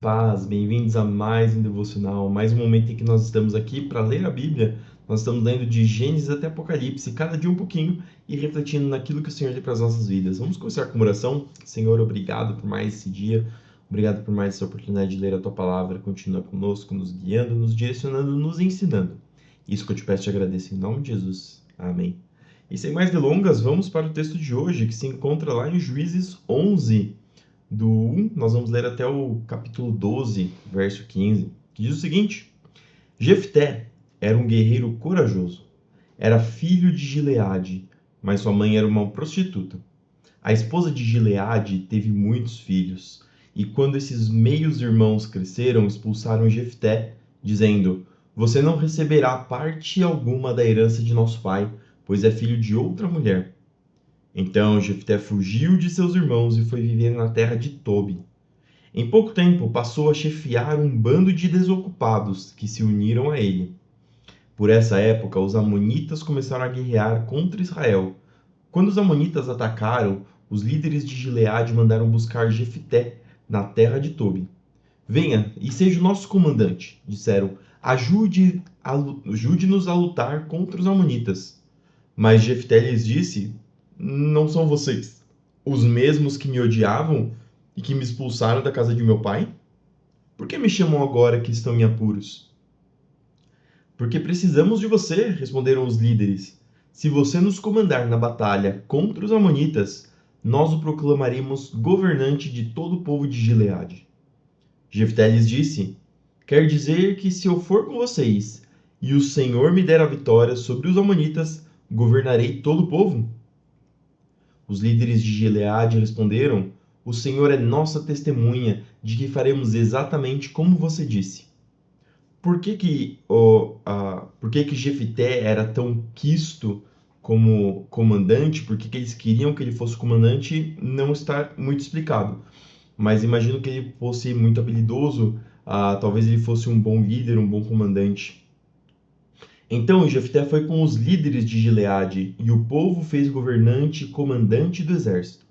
Paz, bem-vindos a mais um devocional, mais um momento em que nós estamos aqui para ler a Bíblia. Nós estamos lendo de Gênesis até Apocalipse, cada dia um pouquinho, e refletindo naquilo que o Senhor tem para as nossas vidas. Vamos começar com uma oração. Senhor, obrigado por mais esse dia, obrigado por mais essa oportunidade de ler a Tua Palavra. Continua conosco, nos guiando, nos direcionando, nos ensinando. Isso que eu te peço e te agradeço em nome de Jesus. Amém. E sem mais delongas, vamos para o texto de hoje, que se encontra lá em Juízes 11, do 1, nós vamos ler até o capítulo 12, verso 15, que diz o seguinte: Jefté era um guerreiro corajoso. Era filho de Gileade, mas sua mãe era uma prostituta. A esposa de Gileade teve muitos filhos, e quando esses meios irmãos cresceram, expulsaram Jefté, dizendo: Você não receberá parte alguma da herança de nosso pai, pois é filho de outra mulher. Então Jefté fugiu de seus irmãos e foi viver na terra de Tobi. Em pouco tempo passou a chefiar um bando de desocupados que se uniram a ele. Por essa época, os amonitas começaram a guerrear contra Israel. Quando os amonitas atacaram, os líderes de Gileade mandaram buscar Jefté na terra de Tobi. Venha e seja o nosso comandante, disseram. Ajude-nos a lutar contra os amonitas. Mas Jefté lhes disse: Não são vocês os mesmos que me odiavam e que me expulsaram da casa de meu pai? Por que me chamam agora que estão em apuros? Porque precisamos de você, responderam os líderes. Se você nos comandar na batalha contra os amonitas, nós o proclamaremos governante de todo o povo de Gileade. Jefté lhes disse: Quer dizer que se eu for com vocês e o Senhor me der a vitória sobre os amonitas, governarei todo o povo? Os líderes de Gileade responderam: O Senhor é nossa testemunha de que faremos exatamente como você disse. Por que que Jefité era tão quisto como comandante? Por que que eles queriam que ele fosse comandante? Não está muito explicado. Mas imagino que ele fosse muito habilidoso, talvez ele fosse um bom líder, um bom comandante. Então Jefté foi com os líderes de Gileade, e o povo fez governante e comandante do exército.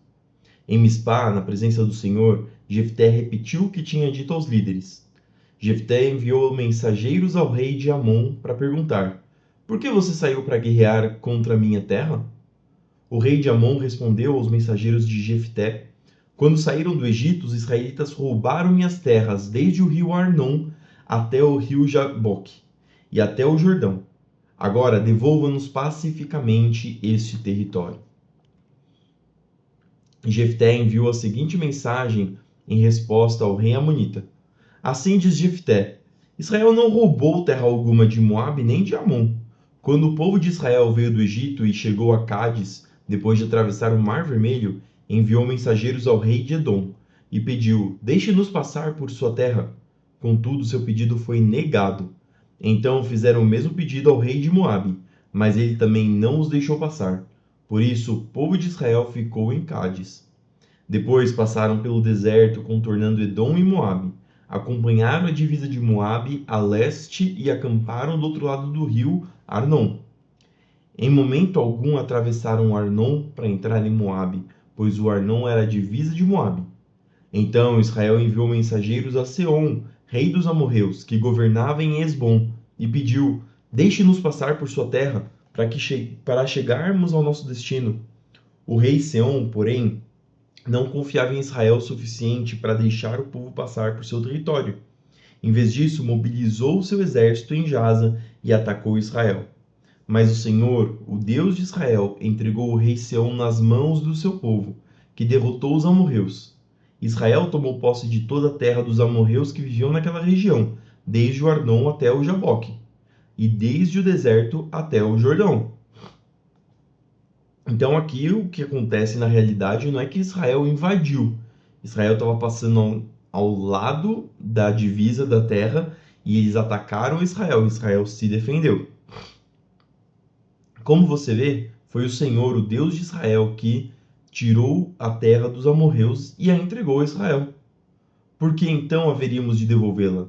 Em Mispá, na presença do Senhor, Jefté repetiu o que tinha dito aos líderes. Jefté enviou mensageiros ao rei de Amon para perguntar: Por que você saiu para guerrear contra a minha terra? O rei de Amon respondeu aos mensageiros de Jefté: Quando saíram do Egito, os israelitas roubaram minhas terras desde o rio Arnon até o rio Jaboque e até o Jordão. Agora devolva-nos pacificamente este território. Jefté enviou a seguinte mensagem em resposta ao rei amonita: Assim diz Jefté: Israel não roubou terra alguma de Moabe nem de Amon. Quando o povo de Israel veio do Egito e chegou a Cádiz, depois de atravessar o Mar Vermelho, enviou mensageiros ao rei de Edom e pediu: Deixe-nos passar por sua terra. Contudo, seu pedido foi negado. Então fizeram o mesmo pedido ao rei de Moabe, mas ele também não os deixou passar. Por isso, o povo de Israel ficou em Cádiz. Depois passaram pelo deserto, contornando Edom e Moabe. Acompanharam a divisa de Moabe a leste e acamparam do outro lado do rio Arnon. Em momento algum atravessaram o Arnon para entrar em Moabe, pois o Arnon era a divisa de Moabe. Então Israel enviou mensageiros a Seom, rei dos amorreus, que governava em Hesbom, e pediu: Deixe-nos passar por sua terra, para chegarmos ao nosso destino. O rei Seom, porém, não confiava em Israel o suficiente para deixar o povo passar por seu território. Em vez disso, mobilizou seu exército em Jaza e atacou Israel. Mas o Senhor, o Deus de Israel, entregou o rei Seom nas mãos do seu povo, que derrotou os amorreus. Israel tomou posse de toda a terra dos amorreus que viviam naquela região, desde o Arnon até o Jaboque, e desde o deserto até o Jordão. Então aqui o que acontece na realidade não é que Israel invadiu. Israel estava passando ao lado da divisa da terra e eles atacaram Israel. Israel se defendeu. Como você vê, foi o Senhor, o Deus de Israel, que tirou a terra dos amorreus e a entregou a Israel. Por que então haveríamos de devolvê-la?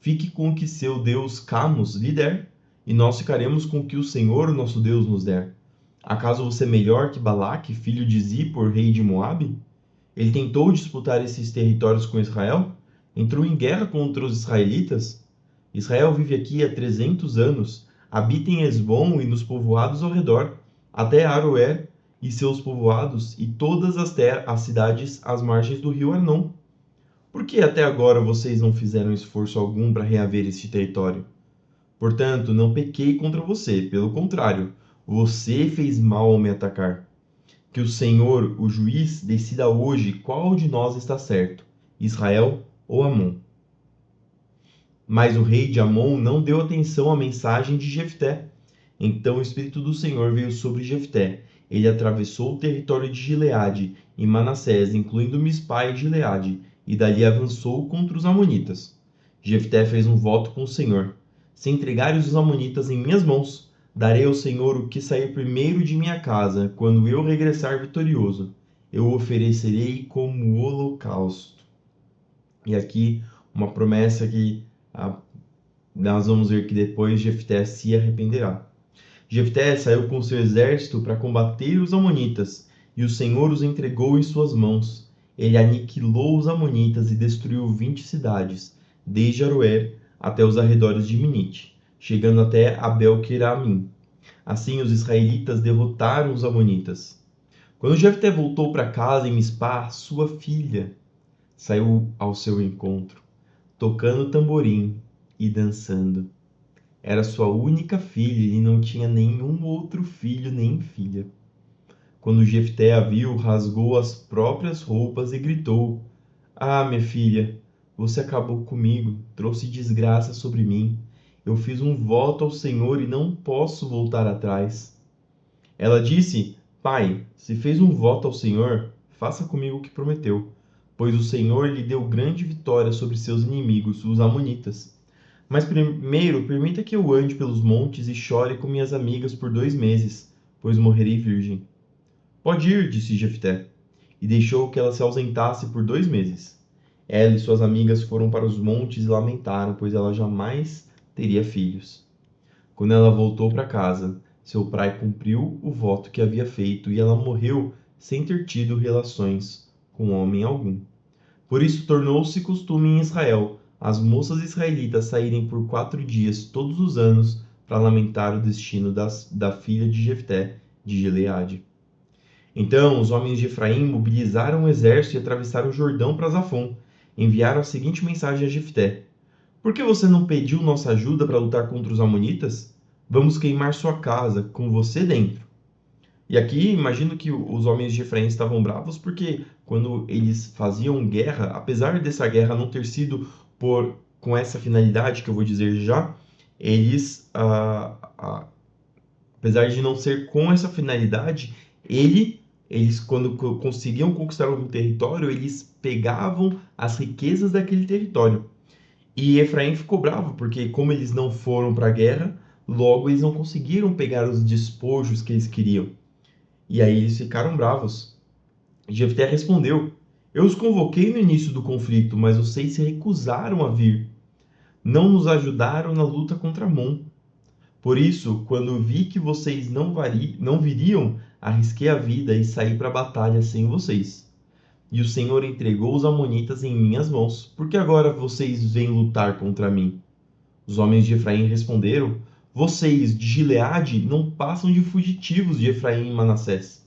Fique com o que seu Deus Camus lhe der, e nós ficaremos com o que o Senhor, nosso Deus, nos der. Acaso você é melhor que Balaque, filho de Zippor, rei de Moabe? Ele tentou disputar esses territórios com Israel? entrou em guerra contra os israelitas? Israel vive aqui há 300 anos, habita em Hesbom e nos povoados ao redor, até Aroer e seus povoados e todas as cidades às margens do rio Arnon. Por que até agora vocês não fizeram esforço algum para reaver este território? Portanto, não pequei contra você, pelo contrário, você fez mal ao me atacar. Que o Senhor, o juiz, decida hoje qual de nós está certo, Israel ou Amon. Mas o rei de Amon não deu atenção à mensagem de Jefté. Então o Espírito do Senhor veio sobre Jefté. Ele atravessou o território de Gileade e Manassés, incluindo Mispa e Gileade, e dali avançou contra os amonitas. Jefté fez um voto com o Senhor: se entregares os amonitas em minhas mãos, darei ao Senhor o que sair primeiro de minha casa, quando eu regressar vitorioso. Eu o oferecerei como holocausto. E aqui uma promessa que nós vamos ver que depois Jefté se arrependerá. Jefté saiu com seu exército para combater os amonitas, e o Senhor os entregou em suas mãos. Ele aniquilou os amonitas e destruiu 20 cidades, desde Aroer até os arredores de Minite, chegando até Abel-Queramim. Assim os israelitas derrotaram os amonitas. Quando Jefté voltou para casa em Mispa, sua filha saiu ao seu encontro, tocando tamborim e dançando. Era sua única filha e não tinha nenhum outro filho nem filha. Quando Jefté a viu, rasgou as próprias roupas e gritou: Ah, minha filha, você acabou comigo, trouxe desgraça sobre mim. Eu fiz um voto ao Senhor e não posso voltar atrás. Ela disse: Pai, se fez um voto ao Senhor, faça comigo o que prometeu, pois o Senhor lhe deu grande vitória sobre seus inimigos, os amonitas. Mas primeiro permita que eu ande pelos montes e chore com minhas amigas por 2 meses, pois morrerei virgem. Pode ir, disse Jefté, e deixou que ela se ausentasse por 2 meses. Ela e suas amigas foram para os montes e lamentaram, pois ela jamais teria filhos. Quando ela voltou para casa, seu pai cumpriu o voto que havia feito e ela morreu sem ter tido relações com homem algum. Por isso tornou-se costume em Israel as moças israelitas saírem por 4 dias todos os anos para lamentar o destino da filha de Jefté de Gileade. Então os homens de Efraim mobilizaram o exército e atravessaram o Jordão para Zafon. Enviaram a seguinte mensagem a Jefté: Por que você não pediu nossa ajuda para lutar contra os amonitas? Vamos queimar sua casa, com você dentro. E aqui imagino que os homens de Efraim estavam bravos porque quando eles faziam guerra, apesar dessa guerra não ter sido com essa finalidade que eu vou dizer já, eles, apesar de não ser com essa finalidade, eles quando conseguiam conquistar algum território, eles pegavam as riquezas daquele território. E Efraim ficou bravo porque como eles não foram para a guerra, logo eles não conseguiram pegar os despojos que eles queriam. E aí eles ficaram bravos. Jefté respondeu: Eu os convoquei no início do conflito, mas vocês se recusaram a vir. Não nos ajudaram na luta contra Amon. Por isso, quando vi que vocês não viriam, arrisquei a vida e saí para a batalha sem vocês. E o Senhor entregou os amonitas em minhas mãos. Por que agora vocês vêm lutar contra mim? Os homens de Efraim responderam: Vocês de Gileade não passam de fugitivos de Efraim e Manassés.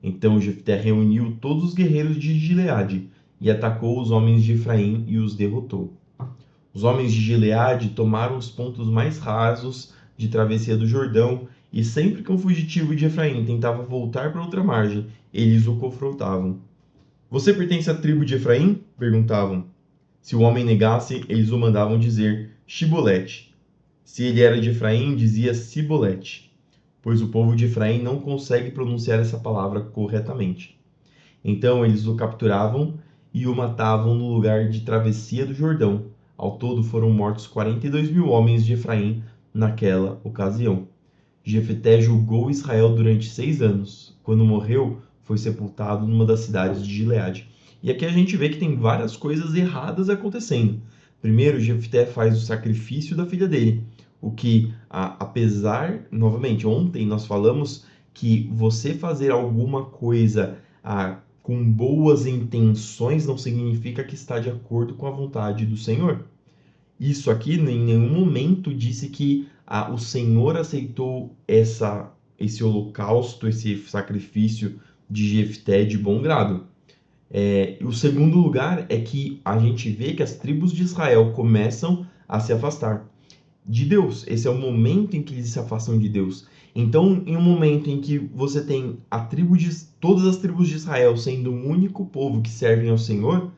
Então Jefté reuniu todos os guerreiros de Gileade e atacou os homens de Efraim e os derrotou. Os homens de Gileade tomaram os pontos mais rasos de travessia do Jordão, e sempre que um fugitivo de Efraim tentava voltar para outra margem, eles o confrontavam. Você pertence à tribo de Efraim? Perguntavam. Se o homem negasse, eles o mandavam dizer Shibolete. Se ele era de Efraim, dizia Sibolete, pois o povo de Efraim não consegue pronunciar essa palavra corretamente. Então eles o capturavam e o matavam no lugar de travessia do Jordão. Ao todo foram mortos 42.000 homens de Efraim naquela ocasião. Jefté julgou Israel durante 6 anos. Quando morreu, foi sepultado numa das cidades de Gileade. E aqui a gente vê que tem várias coisas erradas acontecendo. Primeiro, Jefté faz o sacrifício da filha dele, o que, apesar, novamente, ontem nós falamos que você fazer alguma coisa com boas intenções não significa que está de acordo com a vontade do Senhor. Isso aqui em nenhum momento disse que o Senhor aceitou esse holocausto, esse sacrifício de Jefté de bom grado. O segundo lugar é que a gente vê que as tribos de Israel começam a se afastar de Deus. Esse é o momento em que eles se afastam de Deus. Então, em um momento em que você tem todas as tribos de Israel sendo um único povo que servem ao Senhor,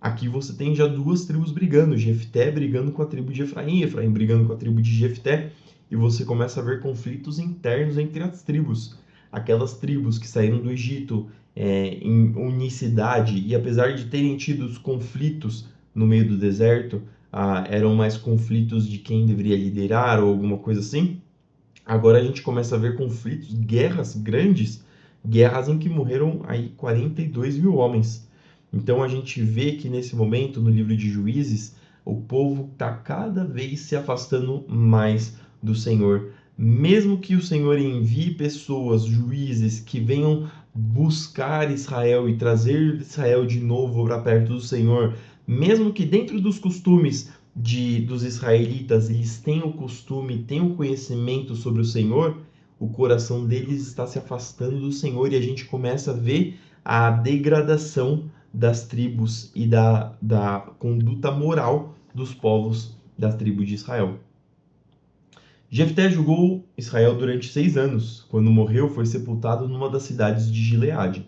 aqui você tem já duas tribos brigando, Jefté brigando com a tribo de Efraim, Efraim brigando com a tribo de Jefté, e você começa a ver conflitos internos entre as tribos. Aquelas tribos que saíram do Egito em unicidade, e apesar de terem tido os conflitos no meio do deserto, eram mais conflitos de quem deveria liderar ou alguma coisa assim. Agora a gente começa a ver conflitos, guerras grandes, guerras em que morreram aí 42 mil homens. Então a gente vê que nesse momento, no livro de Juízes, o povo está cada vez se afastando mais do Senhor. Mesmo que o Senhor envie pessoas, juízes, que venham buscar Israel e trazer Israel de novo para perto do Senhor, mesmo que dentro dos costumes dos israelitas eles têm o costume, têm o conhecimento sobre o Senhor, o coração deles está se afastando do Senhor e a gente começa a ver a degradação das tribos e da conduta moral dos povos da tribo de Israel. Jefté julgou Israel durante 6 anos. Quando morreu, foi sepultado numa das cidades de Gileade.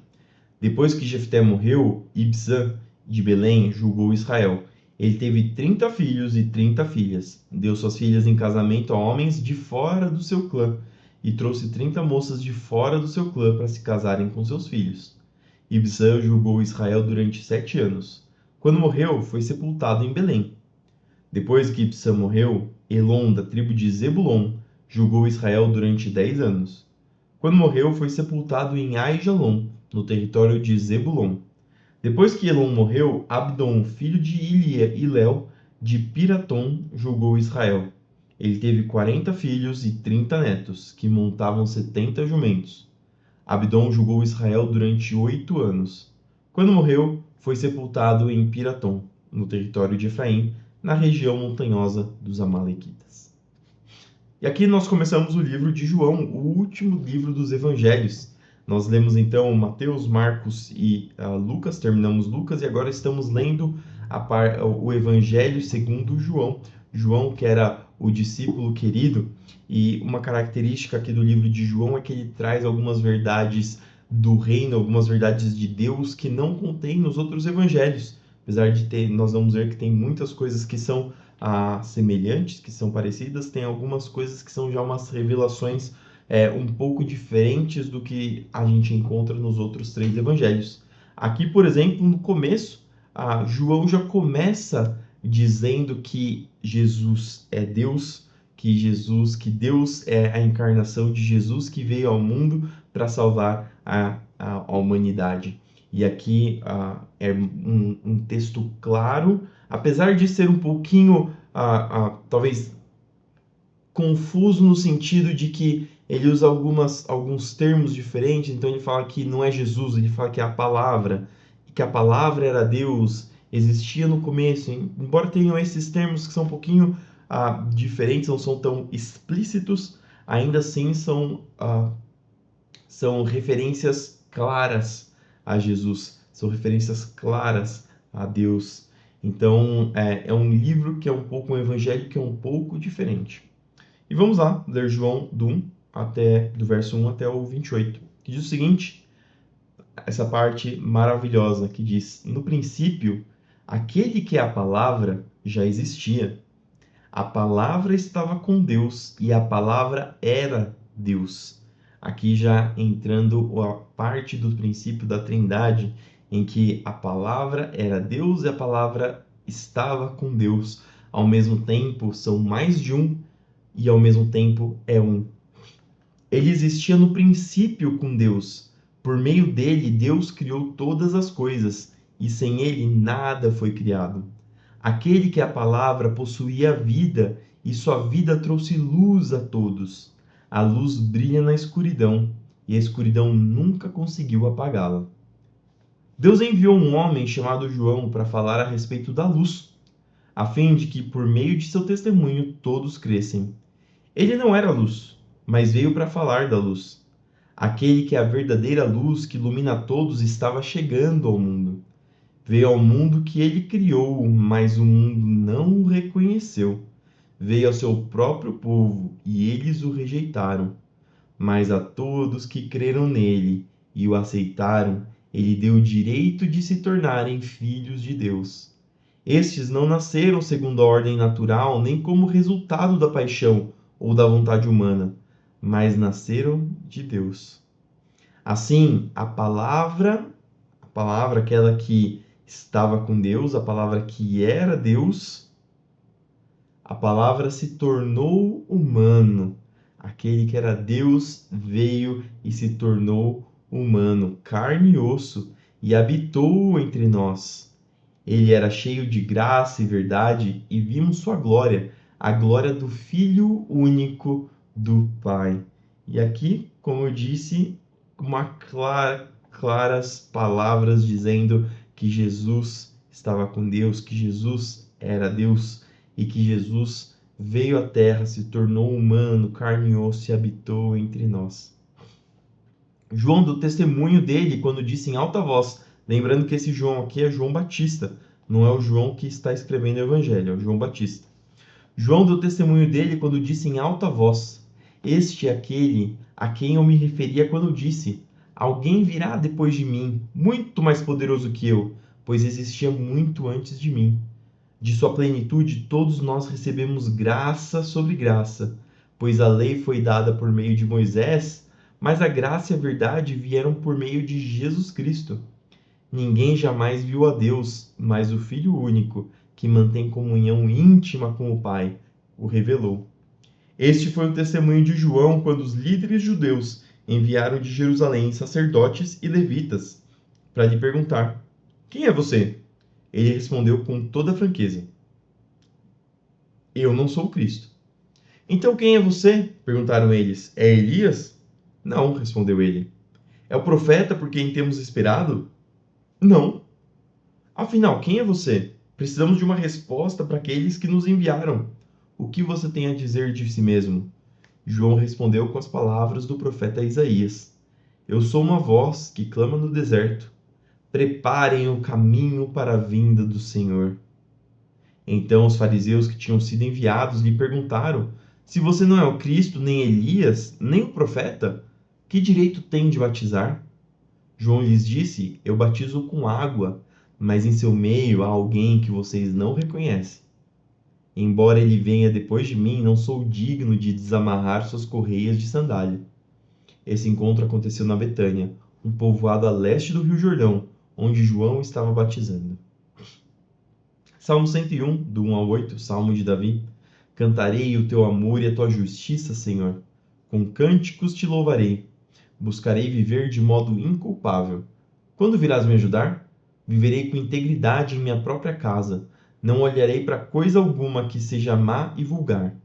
Depois que Jefté morreu, Ibsã de Belém julgou Israel. Ele teve 30 filhos e 30 filhas. Deu suas filhas em casamento a homens de fora do seu clã e trouxe 30 moças de fora do seu clã para se casarem com seus filhos. Ibsã julgou Israel durante 7 anos. Quando morreu, foi sepultado em Belém. Depois que Ibsã morreu, Elon, da tribo de Zebulon, julgou Israel durante 10 anos. Quando morreu, foi sepultado em Aijalon, no território de Zebulon. Depois que Elon morreu, Abdon, filho de Hilel, de Piratom, julgou Israel. Ele teve 40 filhos e 30 netos, que montavam 70 jumentos. Abdon julgou Israel durante 8 anos. Quando morreu, foi sepultado em Piratom, no território de Efraim, na região montanhosa dos Amalequitas. E aqui nós começamos o livro de João, o último livro dos evangelhos. Nós lemos então Mateus, Marcos e Lucas, terminamos Lucas e agora estamos lendo o Evangelho segundo João. João, que era o discípulo querido, e uma característica aqui do livro de João é que ele traz algumas verdades do reino, algumas verdades de Deus que não contém nos outros evangelhos. Apesar de nós vamos ver que tem muitas coisas que são semelhantes, que são parecidas, tem algumas coisas que são já umas revelações um pouco diferentes do que a gente encontra nos outros 3 evangelhos. Aqui, por exemplo, no começo, João já começa dizendo que Jesus é Deus, que Deus é a encarnação de Jesus que veio ao mundo para salvar a humanidade. E aqui é um texto claro, apesar de ser um pouquinho, talvez, confuso no sentido de que ele usa alguns termos diferentes, então ele fala que não é Jesus, ele fala que é a palavra, que a palavra era Deus, existia no começo, embora tenham esses termos que são um pouquinho diferentes, não são tão explícitos, ainda assim são referências claras a Jesus, são referências claras a Deus. Então, é um livro que é um evangelho que é um pouco diferente. E vamos lá, ler João do verso 1 até o 28, que diz o seguinte, essa parte maravilhosa que diz, no princípio, aquele que é a palavra já existia. A palavra estava com Deus e a palavra era Deus. Aqui já entrando a parte do princípio da Trindade, em que a palavra era Deus e a palavra estava com Deus. Ao mesmo tempo, são mais de um e ao mesmo tempo é um. Ele existia no princípio com Deus. Por meio dele, Deus criou todas as coisas, e sem ele nada foi criado. Aquele que é a palavra possuía a vida, e sua vida trouxe luz a todos. A luz brilha na escuridão, e a escuridão nunca conseguiu apagá-la. Deus enviou um homem chamado João para falar a respeito da luz, a fim de que, por meio de seu testemunho, todos crescem. Ele não era luz, mas veio para falar da luz. Aquele que é a verdadeira luz que ilumina a todos estava chegando ao mundo. Veio ao mundo que ele criou, mas o mundo não o reconheceu. Veio ao seu próprio povo e eles o rejeitaram. Mas a todos que creram nele e o aceitaram, ele deu o direito de se tornarem filhos de Deus. Estes não nasceram segundo a ordem natural, nem como resultado da paixão ou da vontade humana, mas nasceram de Deus. Assim, a palavra aquela que estava com Deus, a palavra que era Deus, a palavra se tornou humano. Aquele que era Deus veio e se tornou humano, carne e osso, e habitou entre nós. Ele era cheio de graça e verdade, e vimos sua glória, a glória do Filho único do Pai. E aqui, como eu disse, claras palavras dizendo que Jesus estava com Deus, que Jesus era Deus e que Jesus veio à Terra, se tornou humano, carne e osso e habitou entre nós. João deu testemunho dele quando disse em alta voz, lembrando que esse João aqui é João Batista, não é o João que está escrevendo o Evangelho, é o João Batista. João deu testemunho dele quando disse em alta voz, este é aquele a quem eu me referia quando disse, alguém virá depois de mim, muito mais poderoso que eu, pois existia muito antes de mim. De sua plenitude todos nós recebemos graça sobre graça, pois a lei foi dada por meio de Moisés, mas a graça e a verdade vieram por meio de Jesus Cristo. Ninguém jamais viu a Deus, mas o Filho único, que mantém comunhão íntima com o Pai, o revelou. Este foi o testemunho de João quando os líderes judeus enviaram de Jerusalém sacerdotes e levitas para lhe perguntar: quem é você? Ele respondeu com toda franqueza: eu não sou o Cristo. Então quem é você? Perguntaram eles. É Elias? Não, respondeu ele. É o profeta por quem temos esperado? Não. Afinal, quem é você? Precisamos de uma resposta para aqueles que nos enviaram. O que você tem a dizer de si mesmo? João respondeu com as palavras do profeta Isaías: eu sou uma voz que clama no deserto. Preparem o caminho para a vinda do Senhor. Então os fariseus que tinham sido enviados lhe perguntaram: se você não é o Cristo, nem Elias, nem o profeta, que direito tem de batizar? João lhes disse: eu batizo com água, mas em seu meio há alguém que vocês não reconhecem. Embora ele venha depois de mim, não sou digno de desamarrar suas correias de sandália. Esse encontro aconteceu na Betânia, um povoado a leste do Rio Jordão, onde João estava batizando. Salmo 101, do 1 ao 8, Salmo de Davi. Cantarei o teu amor e a tua justiça, Senhor. Com cânticos te louvarei. Buscarei viver de modo inculpável. Quando virás me ajudar? Viverei com integridade em minha própria casa. Não olharei para coisa alguma que seja má e vulgar.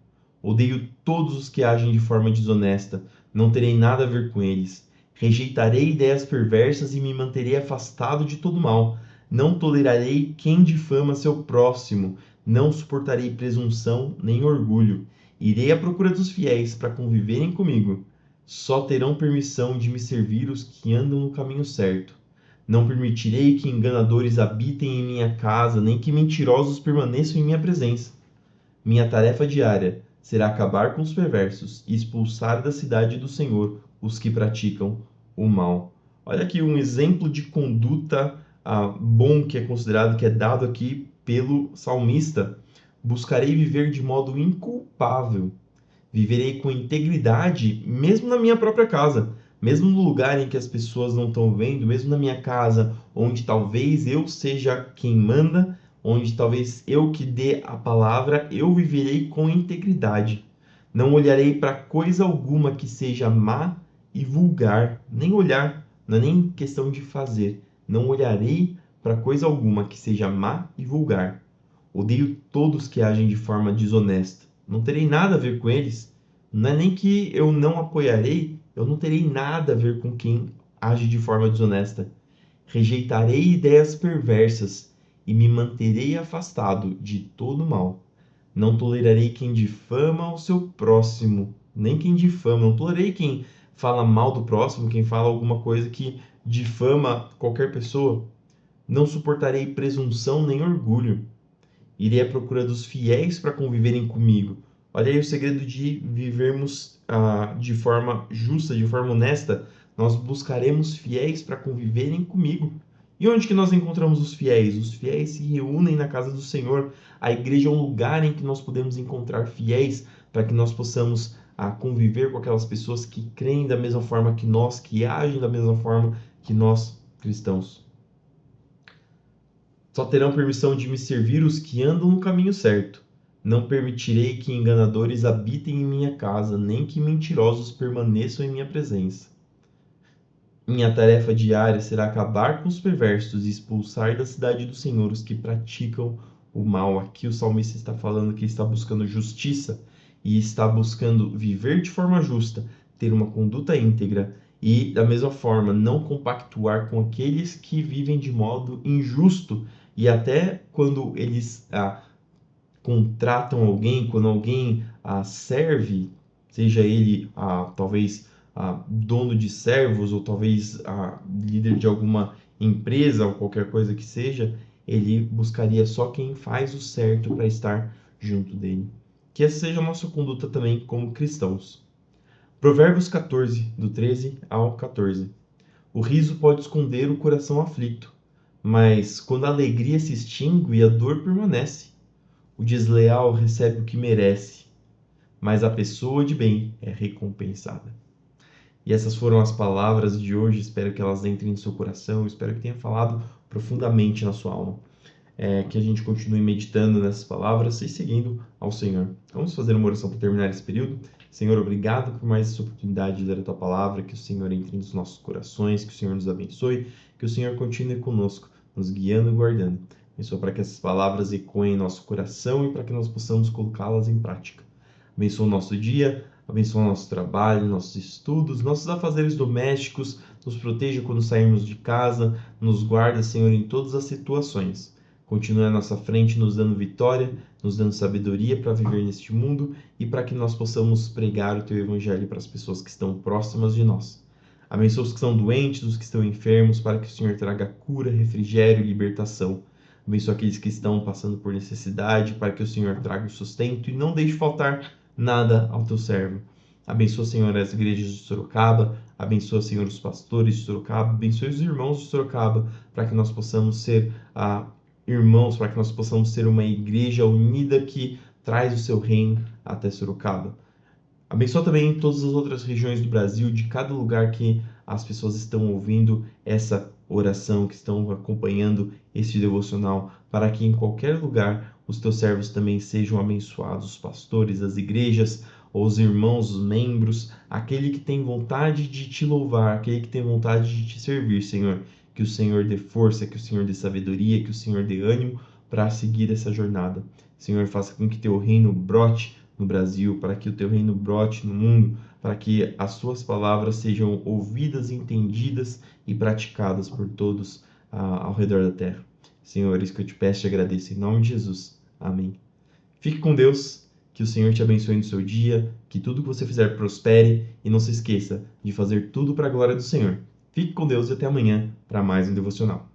Odeio todos os que agem de forma desonesta. Não terei nada a ver com eles. Rejeitarei ideias perversas e me manterei afastado de todo mal. Não tolerarei quem difama seu próximo. Não suportarei presunção nem orgulho. Irei à procura dos fiéis para conviverem comigo. Só terão permissão de me servir os que andam no caminho certo. Não permitirei que enganadores habitem em minha casa, nem que mentirosos permaneçam em minha presença. Minha tarefa diária será acabar com os perversos e expulsar da cidade do Senhor os que praticam o mal. Olha aqui um exemplo de conduta bom que é considerado, que é dado aqui pelo salmista. Buscarei viver de modo inculpável. Viverei com integridade, mesmo na minha própria casa, mesmo no lugar em que as pessoas não estão vendo, mesmo na minha casa, onde talvez eu seja quem manda, onde talvez eu que dê a palavra, eu viverei com integridade. Não olharei para coisa alguma que seja má e vulgar, nem olhar, não é nem questão de fazer. Não olharei para coisa alguma que seja má e vulgar. Odeio todos que agem de forma desonesta. Não terei nada a ver com eles. Não é nem que eu não apoiarei, eu não terei nada a ver com quem age de forma desonesta. Rejeitarei ideias perversas e me manterei afastado de todo mal. Não tolerarei quem difama o seu próximo, nem quem difama. Não tolerarei quem fala mal do próximo, quem fala alguma coisa que difama qualquer pessoa. Não suportarei presunção nem orgulho. Irei à procura dos fiéis para conviverem comigo. Olha aí o segredo de vivermos de forma justa, de forma honesta. Nós buscaremos fiéis para conviverem comigo. E onde que nós encontramos os fiéis? Os fiéis se reúnem na casa do Senhor. A igreja é um lugar em que nós podemos encontrar fiéis para que nós possamos conviver com aquelas pessoas que creem da mesma forma que nós, que agem da mesma forma que nós, cristãos. Só terão permissão de me servir os que andam no caminho certo. Não permitirei que enganadores habitem em minha casa, nem que mentirosos permaneçam em minha presença. Minha tarefa diária será acabar com os perversos e expulsar da cidade do Senhor os que praticam o mal. Aqui o salmista está falando que está buscando justiça e está buscando viver de forma justa, ter uma conduta íntegra e, da mesma forma, não compactuar com aqueles que vivem de modo injusto e até quando eles contratam alguém, quando alguém serve, seja ele talvez dono de servos ou talvez líder de alguma empresa ou qualquer coisa que seja, ele buscaria só quem faz o certo para estar junto dele. Que essa seja a nossa conduta também como cristãos. Provérbios 14, do 13 ao 14. O riso pode esconder o coração aflito, mas quando a alegria se extingue, a dor permanece. O desleal recebe o que merece, mas a pessoa de bem é recompensada. E essas foram as palavras de hoje. Espero que elas entrem no seu coração. Espero que tenha falado profundamente na sua alma. Que a gente continue meditando nessas palavras e seguindo ao Senhor. Vamos fazer uma oração para terminar esse período. Senhor, obrigado por mais essa oportunidade de ler a Tua Palavra. Que o Senhor entre nos nossos corações, que o Senhor nos abençoe, que o Senhor continue conosco, nos guiando e guardando. Abençoa para que essas palavras ecoem em nosso coração e para que nós possamos colocá-las em prática. Abençoa o nosso dia, abençoa o nosso trabalho, nossos estudos, nossos afazeres domésticos, nos proteja quando sairmos de casa, nos guarda, Senhor, em todas as situações. Continue à nossa frente, nos dando vitória, nos dando sabedoria para viver neste mundo e para que nós possamos pregar o Teu Evangelho para as pessoas que estão próximas de nós. Abençoa os que estão doentes, os que estão enfermos, para que o Senhor traga cura, refrigério e libertação. Abençoa aqueles que estão passando por necessidade, para que o Senhor traga o sustento e não deixe faltar nada ao Teu servo. Abençoa, Senhor, as igrejas de Sorocaba, abençoa, Senhor, os pastores de Sorocaba, abençoa os irmãos de Sorocaba, para que nós possamos ser irmãos, para que nós possamos ser uma igreja unida que traz o Seu reino até Sorocaba. Abençoa também todas as outras regiões do Brasil, de cada lugar que as pessoas estão ouvindo essa oração, que estão acompanhando este devocional, para que em qualquer lugar os Teus servos também sejam abençoados, os pastores, as igrejas, os irmãos, os membros, aquele que tem vontade de Te louvar, aquele que tem vontade de Te servir, Senhor. Que o Senhor dê força, que o Senhor dê sabedoria, que o Senhor dê ânimo para seguir essa jornada. Senhor, faça com que Teu reino brote no Brasil, para que o Teu reino brote no mundo, para que as Suas palavras sejam ouvidas, entendidas e praticadas por todos ao redor da terra. Senhor, isso que eu Te peço e agradeço em nome de Jesus. Amém. Fique com Deus, que o Senhor te abençoe no seu dia, que tudo que você fizer prospere e não se esqueça de fazer tudo para a glória do Senhor. Fique com Deus e até amanhã para mais um devocional.